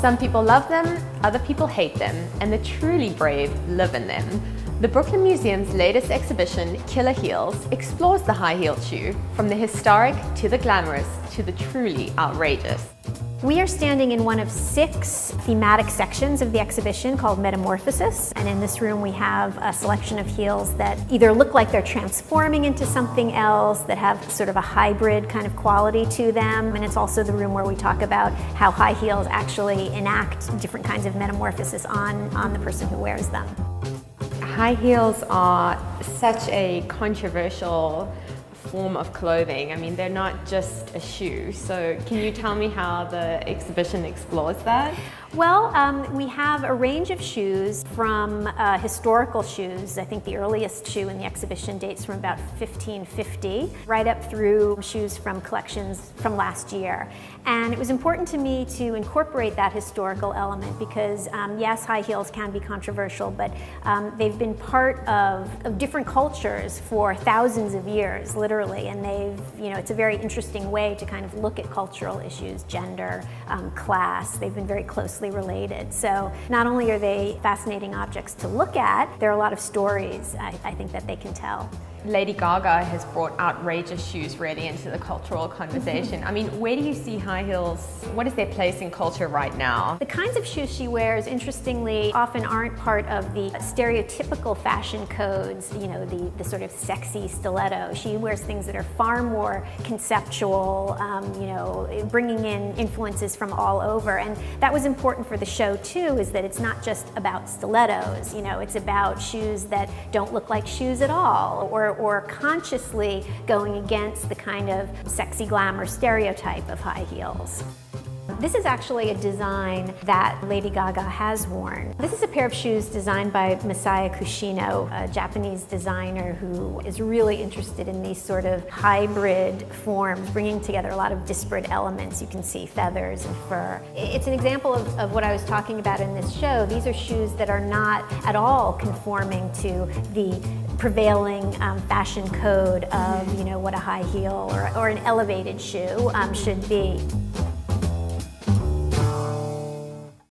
Some people love them, other people hate them, and the truly brave live in them. The Brooklyn Museum's latest exhibition, Killer Heels, explores the high-heeled shoe, from the historic to the glamorous to the truly outrageous. We are standing in one of 6 thematic sections of the exhibition called Metamorphosis, and in this room we have a selection of heels that either look like they're transforming into something else, that have sort of a hybrid kind of quality to them, and it's also the room where we talk about how high heels actually enact different kinds of metamorphosis on the person who wears them. High heels are such a controversial form of clothing. I mean, they're not just a shoe. So can you tell me how the exhibition explores that? Well, we have a range of shoes from historical shoes. I think the earliest shoe in the exhibition dates from about 1550, right up through shoes from collections from last year. And it was important to me to incorporate that historical element because, yes, high heels can be controversial, but they've been part of different cultures for thousands of years, literally, and it's a very interesting way to kind of look at cultural issues, gender, class. They've been very closely related. So not only are they fascinating objects to look at, there are a lot of stories I think that they can tell. Lady Gaga has brought outrageous shoes really into the cultural conversation. I mean, where do you see high heels? What is their place in culture right now? The kinds of shoes she wears, interestingly, often aren't part of the stereotypical fashion codes, the sort of sexy stiletto. She wears things that are far more conceptual, bringing in influences from all over. And that was important for the show too, is that it's not just about stilettos, it's about shoes that don't look like shoes at all, or consciously going against the kind of sexy glamour stereotype of high heels. This is actually a design that Lady Gaga has worn. This is a pair of shoes designed by Masaya Kushino, a Japanese designer who is really interested in these sort of hybrid forms, bringing together a lot of disparate elements. You can see feathers and fur. It's an example of what I was talking about in this show. These are shoes that are not at all conforming to the prevailing fashion code of what a high heel or an elevated shoe should be.